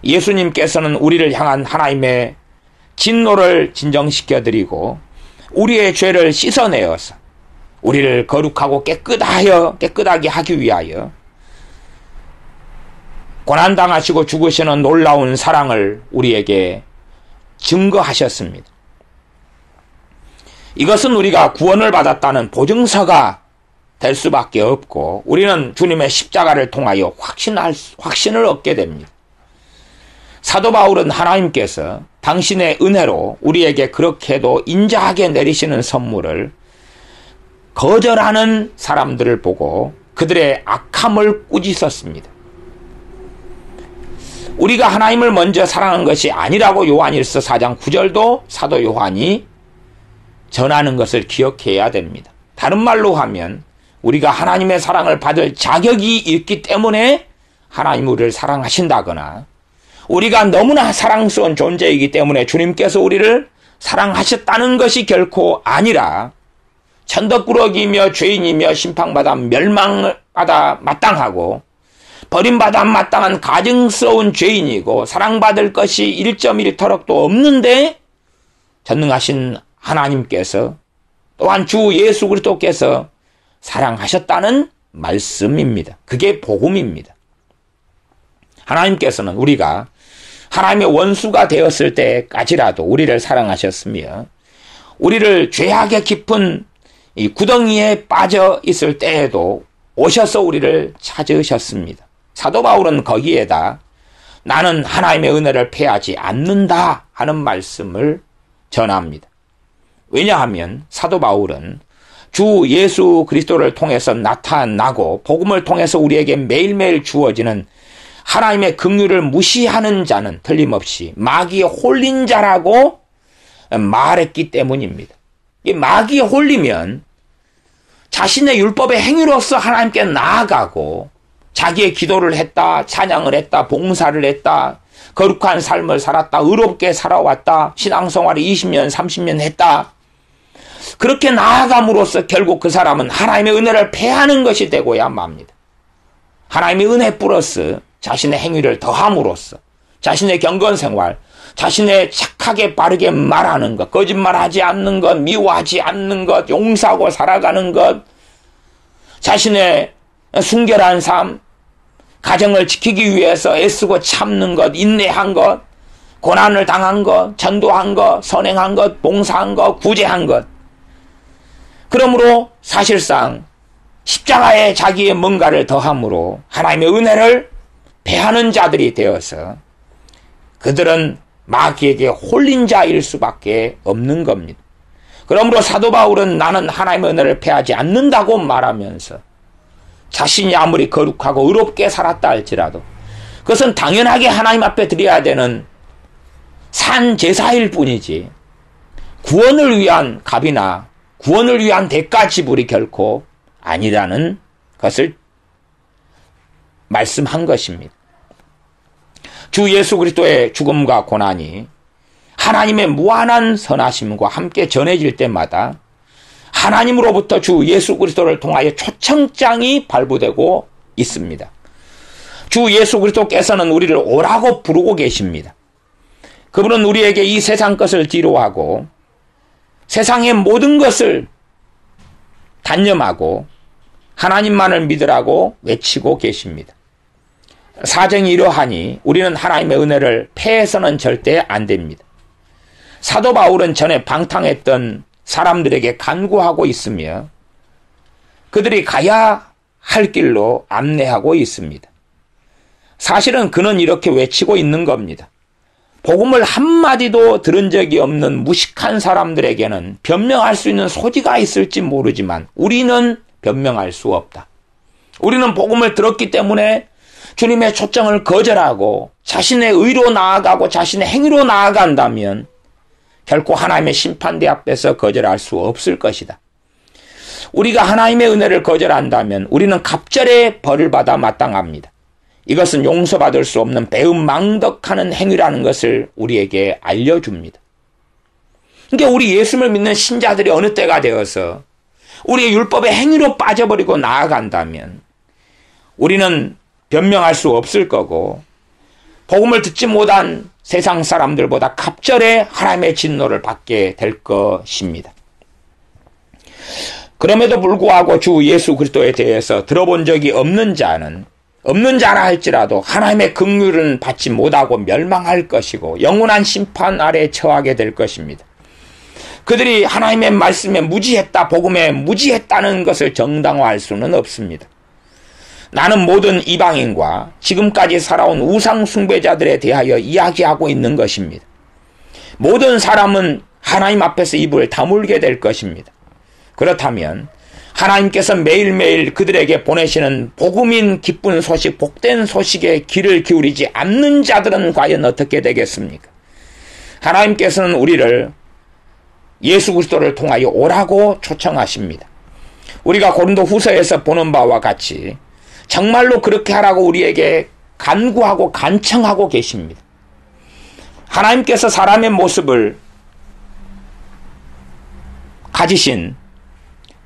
예수님께서는 우리를 향한 하나님의 진노를 진정시켜드리고 우리의 죄를 씻어내어서 우리를 거룩하고 깨끗하게 하기 위하여 고난당하시고 죽으시는 놀라운 사랑을 우리에게 증거하셨습니다. 이것은 우리가 구원을 받았다는 보증서가 될 수밖에 없고 우리는 주님의 십자가를 통하여 확신을 얻게 됩니다. 사도 바울은 하나님께서 당신의 은혜로 우리에게 그렇게도 인자하게 내리시는 선물을 거절하는 사람들을 보고 그들의 악함을 꾸짖었습니다. 우리가 하나님을 먼저 사랑한 것이 아니라고 요한일서 4장 9절도 사도 요한이 전하는 것을 기억해야 됩니다. 다른 말로 하면 우리가 하나님의 사랑을 받을 자격이 있기 때문에 하나님 우리를 사랑하신다거나 우리가 너무나 사랑스러운 존재이기 때문에 주님께서 우리를 사랑하셨다는 것이 결코 아니라 천덕꾸러기이며 죄인이며 심판받아 멸망받아 마땅하고 버림받아 마땅한 가증스러운 죄인이고 사랑받을 것이 1.1터럭도 없는데 전능하신 하나님께서 또한 주 예수 그리스도께서 사랑하셨다는 말씀입니다. 그게 복음입니다. 하나님께서는 우리가 하나님의 원수가 되었을 때까지라도 우리를 사랑하셨으며 우리를 죄악의 깊은 이 구덩이에 빠져 있을 때에도 오셔서 우리를 찾으셨습니다. 사도 바울은 거기에다 나는 하나님의 은혜를 패하지 않는다 하는 말씀을 전합니다. 왜냐하면 사도 바울은 주 예수 그리스도를 통해서 나타나고 복음을 통해서 우리에게 매일매일 주어지는 하나님의 긍휼을 무시하는 자는 틀림없이 마귀에 홀린 자라고 말했기 때문입니다. 이 마귀에 홀리면 자신의 율법의 행위로서 하나님께 나아가고 자기의 기도를 했다, 찬양을 했다, 봉사를 했다, 거룩한 삶을 살았다, 의롭게 살아왔다, 신앙생활을 20년, 30년 했다. 그렇게 나아감으로써 결국 그 사람은 하나님의 은혜를 패하는 것이 되고야 맙니다. 하나님의 은혜 플러스 자신의 행위를 더함으로써 자신의 경건생활, 자신의 착하게 바르게 말하는 것, 거짓말하지 않는 것, 미워하지 않는 것, 용서하고 살아가는 것, 자신의 순결한 삶, 가정을 지키기 위해서 애쓰고 참는 것, 인내한 것, 고난을 당한 것, 전도한 것, 선행한 것, 봉사한 것, 구제한 것. 그러므로 사실상 십자가에 자기의 뭔가를 더함으로 하나님의 은혜를 패하는 자들이 되어서 그들은 마귀에게 홀린 자일 수밖에 없는 겁니다. 그러므로 사도 바울은 나는 하나님의 은혜를 패하지 않는다고 말하면서 자신이 아무리 거룩하고 의롭게 살았다 할지라도 그것은 당연하게 하나님 앞에 드려야 되는 산 제사일 뿐이지 구원을 위한 값이나 구원을 위한 대가 지불이 결코 아니라는 것을 말씀한 것입니다. 주 예수 그리스도의 죽음과 고난이 하나님의 무한한 선하심과 함께 전해질 때마다 하나님으로부터 주 예수 그리스도를 통하여 초청장이 발부되고 있습니다. 주 예수 그리스도께서는 우리를 오라고 부르고 계십니다. 그분은 우리에게 이 세상 것을 뒤로하고 세상의 모든 것을 단념하고 하나님만을 믿으라고 외치고 계십니다. 사정이 이러하니 우리는 하나님의 은혜를 패해서는 절대 안 됩니다. 사도 바울은 전에 방탕했던 사람들에게 간구하고 있으며 그들이 가야 할 길로 안내하고 있습니다. 사실은 그는 이렇게 외치고 있는 겁니다. 복음을 한마디도 들은 적이 없는 무식한 사람들에게는 변명할 수 있는 소지가 있을지 모르지만 우리는 변명할 수 없다. 우리는 복음을 들었기 때문에 주님의 초청을 거절하고 자신의 의로 나아가고 자신의 행위로 나아간다면 결코 하나님의 심판대 앞에서 거절할 수 없을 것이다. 우리가 하나님의 은혜를 거절한다면 우리는 갑절의 벌을 받아 마땅합니다. 이것은 용서받을 수 없는 배은망덕하는 행위라는 것을 우리에게 알려줍니다. 그러니까 우리 예수를 믿는 신자들이 어느 때가 되어서 우리의 율법의 행위로 빠져버리고 나아간다면 우리는 변명할 수 없을 거고 복음을 듣지 못한 세상 사람들보다 갑절에 하나님의 진노를 받게 될 것입니다. 그럼에도 불구하고 주 예수 그리스도에 대해서 들어본 적이 없는 자라 할지라도 하나님의 긍휼은 받지 못하고 멸망할 것이고 영원한 심판 아래 처하게 될 것입니다. 그들이 하나님의 말씀에 무지했다, 복음에 무지했다는 것을 정당화할 수는 없습니다. 나는 모든 이방인과 지금까지 살아온 우상 숭배자들에 대하여 이야기하고 있는 것입니다. 모든 사람은 하나님 앞에서 입을 다물게 될 것입니다. 그렇다면 하나님께서 매일매일 그들에게 보내시는 복음인 기쁜 소식, 복된 소식에 귀를 기울이지 않는 자들은 과연 어떻게 되겠습니까? 하나님께서는 우리를 예수 그리스도를 통하여 오라고 초청하십니다. 우리가 고린도 후서에서 보는 바와 같이 정말로 그렇게 하라고 우리에게 간구하고 간청하고 계십니다. 하나님께서 사람의 모습을 가지신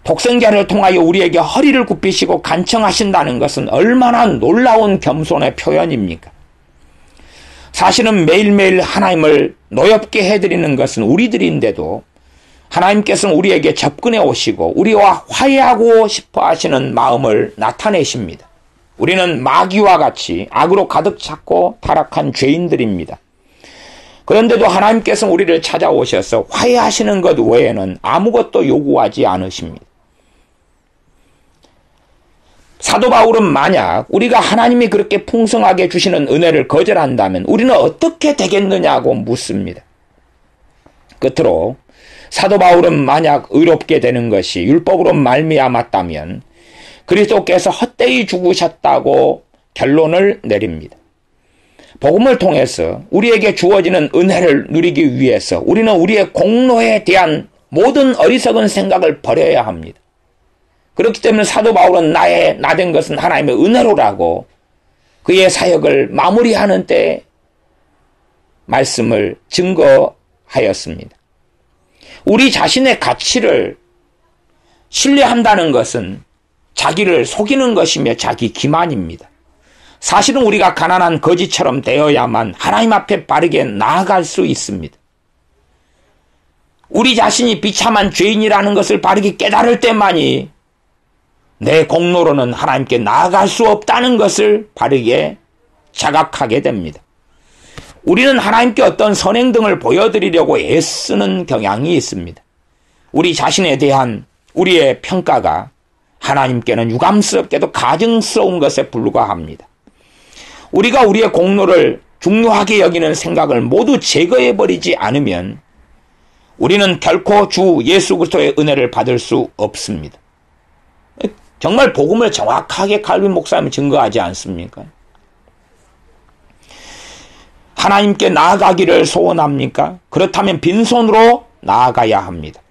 독생자를 통하여 우리에게 허리를 굽히시고 간청하신다는 것은 얼마나 놀라운 겸손의 표현입니까? 사실은 매일매일 하나님을 노엽게 해드리는 것은 우리들인데도 하나님께서는 우리에게 접근해 오시고 우리와 화해하고 싶어 하시는 마음을 나타내십니다. 우리는 마귀와 같이 악으로 가득 찼고 타락한 죄인들입니다. 그런데도 하나님께서는 우리를 찾아오셔서 화해하시는 것 외에는 아무것도 요구하지 않으십니다. 사도 바울은 만약 우리가 하나님이 그렇게 풍성하게 주시는 은혜를 거절한다면 우리는 어떻게 되겠느냐고 묻습니다. 끝으로 사도 바울은 만약 의롭게 되는 것이 율법으로 말미암았다면 그리스도께서 헛되이 죽으셨다고 결론을 내립니다. 복음을 통해서 우리에게 주어지는 은혜를 누리기 위해서 우리는 우리의 공로에 대한 모든 어리석은 생각을 버려야 합니다. 그렇기 때문에 사도 바울은 나된 것은 하나님의 은혜로라고 그의 사역을 마무리하는 때 말씀을 증거하였습니다. 우리 자신의 가치를 신뢰한다는 것은 자기를 속이는 것이며 자기 기만입니다. 사실은 우리가 가난한 거지처럼 되어야만 하나님 앞에 바르게 나아갈 수 있습니다. 우리 자신이 비참한 죄인이라는 것을 바르게 깨달을 때만이 내 공로로는 하나님께 나아갈 수 없다는 것을 바르게 자각하게 됩니다. 우리는 하나님께 어떤 선행 등을 보여드리려고 애쓰는 경향이 있습니다. 우리 자신에 대한 우리의 평가가 하나님께는 유감스럽게도 가증스러운 것에 불과합니다. 우리가 우리의 공로를 중요하게 여기는 생각을 모두 제거해버리지 않으면 우리는 결코 주 예수 그리스도의 은혜를 받을 수 없습니다. 정말 복음을 정확하게 칼빈 목사님이 증거하지 않습니까? 하나님께 나아가기를 소원합니까? 그렇다면 빈손으로 나아가야 합니다.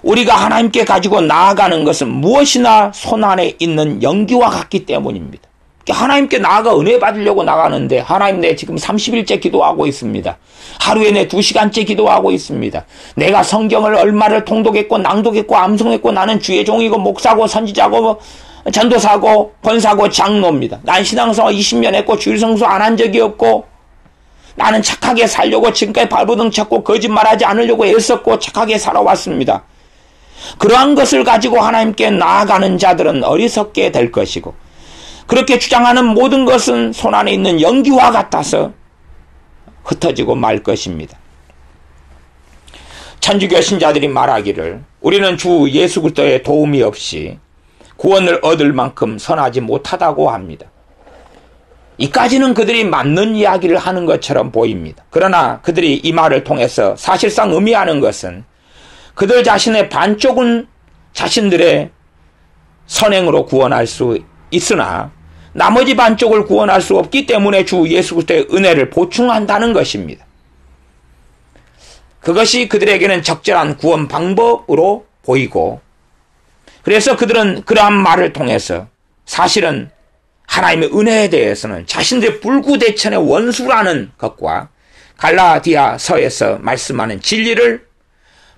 우리가 하나님께 가지고 나아가는 것은 무엇이나 손안에 있는 연기와 같기 때문입니다. 하나님께 나아가 은혜 받으려고 나가는데 하나님 내 지금 30일째 기도하고 있습니다. 하루에 내 2시간째 기도하고 있습니다. 내가 성경을 얼마를 통독했고 낭독했고 암송했고 나는 주의 종이고 목사고 선지자고 전도사고 권사고 장로입니다. 난 신앙생활 20년 했고 주일 성수 안 한 적이 없고 나는 착하게 살려고 지금까지 발버둥 쳤고 거짓말하지 않으려고 애썼고 착하게 살아왔습니다. 그러한 것을 가지고 하나님께 나아가는 자들은 어리석게 될 것이고 그렇게 주장하는 모든 것은 손안에 있는 연기와 같아서 흩어지고 말 것입니다. 천주교 신자들이 말하기를 우리는 주 예수 그리스도의 도움이 없이 구원을 얻을 만큼 선하지 못하다고 합니다. 이까지는 그들이 맞는 이야기를 하는 것처럼 보입니다. 그러나 그들이 이 말을 통해서 사실상 의미하는 것은 그들 자신의 반쪽은 자신들의 선행으로 구원할 수 있으나 나머지 반쪽을 구원할 수 없기 때문에 주 예수 그리스도의 은혜를 보충한다는 것입니다. 그것이 그들에게는 적절한 구원 방법으로 보이고 그래서 그들은 그러한 말을 통해서 사실은 하나님의 은혜에 대해서는 자신들의 불구대천의 원수라는 것과 갈라디아서에서 말씀하는 진리를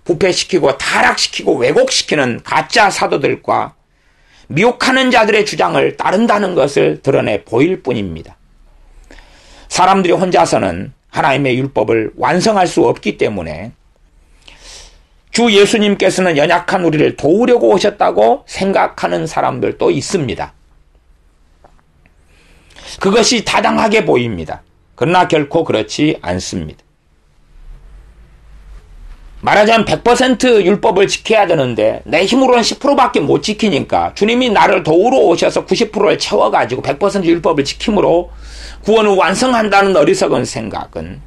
부패시키고 타락시키고 왜곡시키는 가짜 사도들과 미혹하는 자들의 주장을 따른다는 것을 드러내 보일 뿐입니다. 사람들이 혼자서는 하나님의 율법을 완성할 수 없기 때문에 주 예수님께서는 연약한 우리를 도우려고 오셨다고 생각하는 사람들도 있습니다. 그것이 타당하게 보입니다. 그러나 결코 그렇지 않습니다. 말하자면 100% 율법을 지켜야 되는데 내 힘으로는 10%밖에 못 지키니까 주님이 나를 도우러 오셔서 90%를 채워가지고 100% 율법을 지킴으로 구원을 완성한다는 어리석은 생각은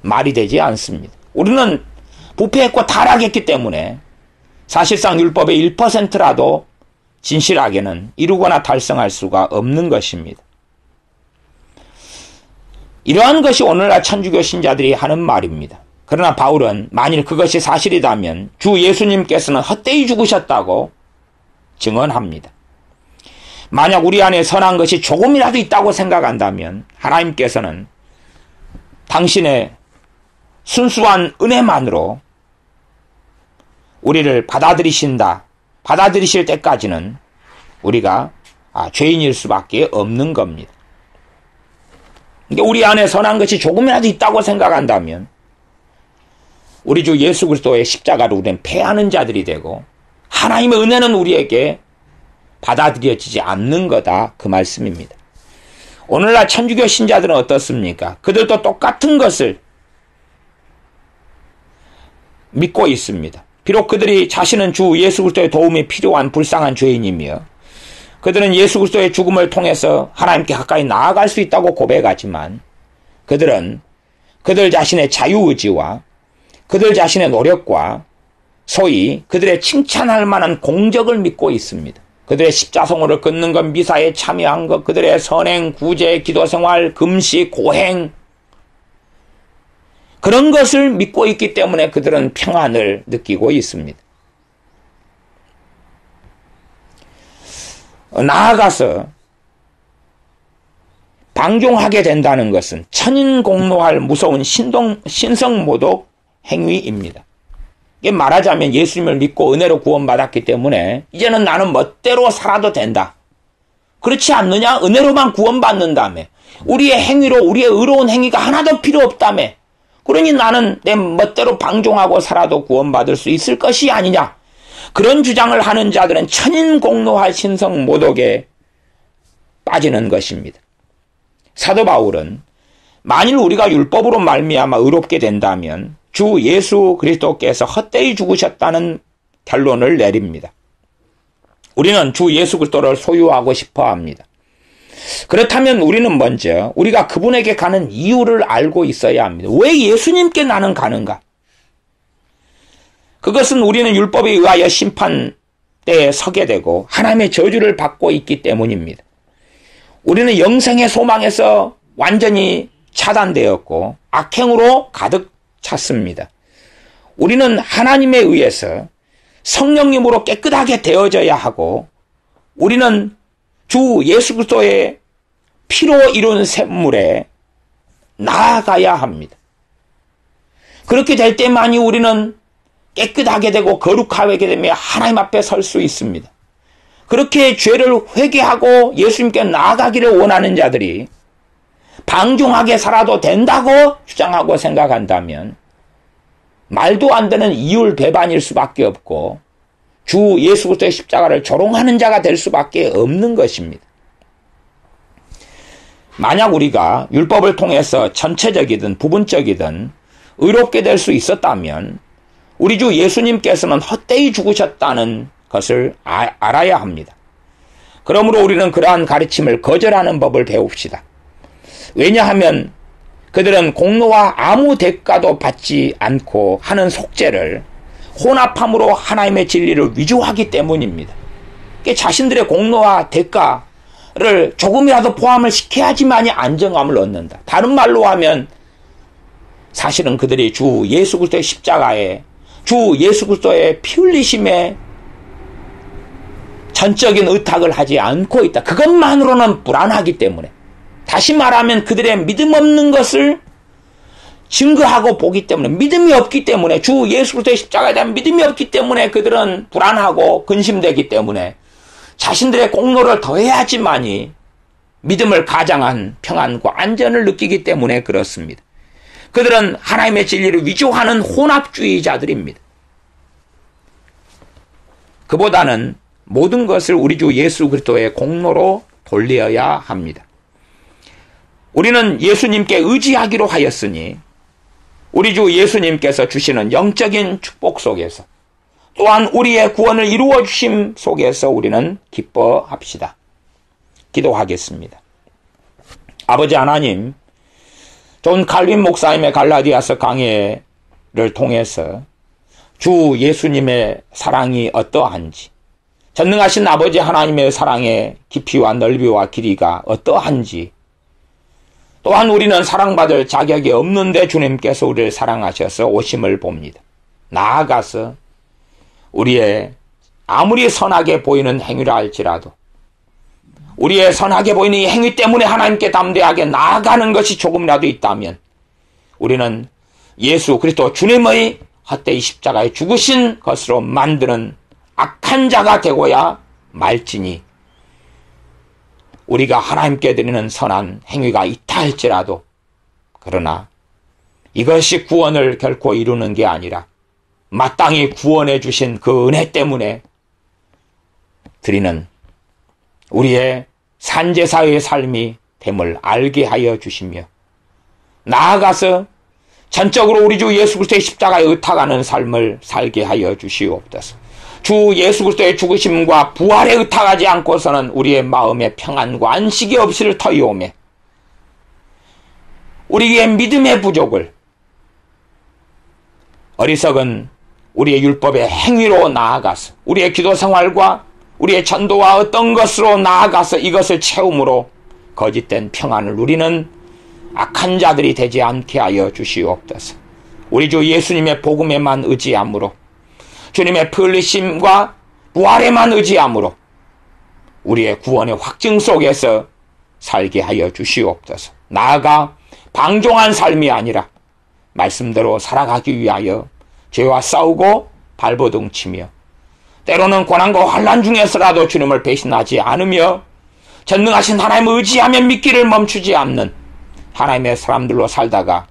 말이 되지 않습니다. 우리는 부패했고 타락했기 때문에 사실상 율법의 1%라도 진실하게는 이루거나 달성할 수가 없는 것입니다. 이러한 것이 오늘날 천주교 신자들이 하는 말입니다. 그러나 바울은 만일 그것이 사실이라면 주 예수님께서는 헛되이 죽으셨다고 증언합니다. 만약 우리 안에 선한 것이 조금이라도 있다고 생각한다면 하나님께서는 당신의 순수한 은혜만으로 우리를 받아들이실 때까지는 우리가 죄인일 수밖에 없는 겁니다. 그러니까 우리 안에 선한 것이 조금이라도 있다고 생각한다면 우리 주 예수 그리스도의 십자가로 우리는 패하는 자들이 되고 하나님의 은혜는 우리에게 받아들여지지 않는 거다, 그 말씀입니다. 오늘날 천주교 신자들은 어떻습니까? 그들도 똑같은 것을 믿고 있습니다. 비록 그들이 자신은 주 예수 그리스도의 도움이 필요한 불쌍한 죄인이며 그들은 예수 그리스도의 죽음을 통해서 하나님께 가까이 나아갈 수 있다고 고백하지만 그들은 그들 자신의 자유의지와 그들 자신의 노력과 소위 그들의 칭찬할 만한 공적을 믿고 있습니다. 그들의 십자성호를 끊는 것, 미사에 참여한 것, 그들의 선행, 구제, 기도생활, 금식, 고행, 그런 것을 믿고 있기 때문에 그들은 평안을 느끼고 있습니다. 나아가서 방종하게 된다는 것은 천인공노할 무서운 신성모독 행위입니다. 이게 말하자면 예수님을 믿고 은혜로 구원받았기 때문에 이제는 나는 멋대로 살아도 된다. 그렇지 않느냐? 은혜로만 구원받는다며. 우리의 행위로 우리의 의로운 행위가 하나도 필요 없다며. 그러니 나는 내 멋대로 방종하고 살아도 구원받을 수 있을 것이 아니냐. 그런 주장을 하는 자들은 천인공노할 신성모독에 빠지는 것입니다. 사도 바울은 만일 우리가 율법으로 말미암아 의롭게 된다면 주 예수 그리스도께서 헛되이 죽으셨다는 결론을 내립니다. 우리는 주 예수 그리스도를 소유하고 싶어 합니다. 그렇다면 우리는 먼저 우리가 그분에게 가는 이유를 알고 있어야 합니다. 왜 예수님께 나는 가는가? 그것은 우리는 율법에 의하여 심판대에 서게 되고 하나님의 저주를 받고 있기 때문입니다. 우리는 영생의 소망에서 완전히 차단되었고 악행으로 가득 찼습니다. 우리는 하나님에 의해서 성령님으로 깨끗하게 되어져야 하고 우리는 주 예수 그리스도의 피로 이룬 샘물에 나아가야 합니다. 그렇게 될 때만이 우리는 깨끗하게 되고 거룩하게 되며 하나님 앞에 설 수 있습니다. 그렇게 죄를 회개하고 예수님께 나아가기를 원하는 자들이 방종하게 살아도 된다고 주장하고 생각한다면 말도 안 되는 이율배반일 수밖에 없고 주 예수 그리스도의 십자가를 조롱하는 자가 될 수밖에 없는 것입니다. 만약 우리가 율법을 통해서 전체적이든 부분적이든 의롭게 될 수 있었다면 우리 주 예수님께서는 헛되이 죽으셨다는 것을 알아야 합니다. 그러므로 우리는 그러한 가르침을 거절하는 법을 배웁시다. 왜냐하면 그들은 공로와 아무 대가도 받지 않고 하는 속죄를 혼합함으로 하나님의 진리를 위조하기 때문입니다. 자신들의 공로와 대가를 조금이라도 포함을 시켜야지만이 안정감을 얻는다. 다른 말로 하면 사실은 그들이 주 예수 그리스도의 십자가에 주 예수 그리스도의 피 흘리심에 전적인 의탁을 하지 않고 있다. 그것만으로는 불안하기 때문에 다시 말하면 그들의 믿음 없는 것을 증거하고 보기 때문에, 믿음이 없기 때문에, 주 예수 그리스도의 십자가에 대한 믿음이 없기 때문에 그들은 불안하고 근심되기 때문에 자신들의 공로를 더해야지만이 믿음을 가장한 평안과 안전을 느끼기 때문에 그렇습니다. 그들은 하나님의 진리를 위조하는 혼합주의자들입니다. 그보다는 모든 것을 우리 주 예수 그리스도의 공로로 돌려야 합니다. 우리는 예수님께 의지하기로 하였으니 우리 주 예수님께서 주시는 영적인 축복 속에서 또한 우리의 구원을 이루어 주심 속에서 우리는 기뻐합시다. 기도하겠습니다. 아버지 하나님, 존 칼빈 목사님의 갈라디아서 강해를 통해서 주 예수님의 사랑이 어떠한지, 전능하신 아버지 하나님의 사랑의 깊이와 넓이와 길이가 어떠한지, 또한 우리는 사랑받을 자격이 없는데 주님께서 우리를 사랑하셔서 오심을 봅니다. 나아가서 우리의 아무리 선하게 보이는 행위라 할지라도 우리의 선하게 보이는 이 행위 때문에 하나님께 담대하게 나아가는 것이 조금이라도 있다면 우리는 예수 그리스도 주님의 헛되이 십자가에 죽으신 것으로 만드는 악한 자가 되고야 말지니, 우리가 하나님께 드리는 선한 행위가 있다 할지라도 그러나 이것이 구원을 결코 이루는 게 아니라 마땅히 구원해 주신 그 은혜 때문에 드리는 우리의 산제사의 삶이 됨을 알게 하여 주시며, 나아가서 전적으로 우리 주 예수 그리스도의 십자가에 의탁하는 삶을 살게 하여 주시옵소서. 주 예수 그리스도의 죽으심과 부활에 의탁하지 않고서는 우리의 마음에 평안과 안식이 없을 터이오매, 우리의 믿음의 부족을 어리석은 우리의 율법의 행위로 나아가서 우리의 기도 생활과 우리의 전도와 어떤 것으로 나아가서 이것을 채움으로 거짓된 평안을 누리는 악한 자들이 되지 않게 하여 주시옵소서. 우리 주 예수님의 복음에만 의지함으로, 주님의 피 흘리심과 부활에만 의지함으로 우리의 구원의 확증 속에서 살게 하여 주시옵소서. 나아가 방종한 삶이 아니라 말씀대로 살아가기 위하여 죄와 싸우고 발버둥 치며 때로는 고난과 환난 중에서라도 주님을 배신하지 않으며 전능하신 하나님을 의지하며 믿기를 멈추지 않는 하나님의 사람들로 살다가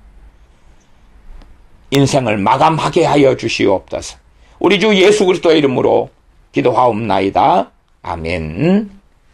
인생을 마감하게 하여 주시옵소서. 우리 주 예수 그리스도의 이름으로 기도하옵나이다. 아멘.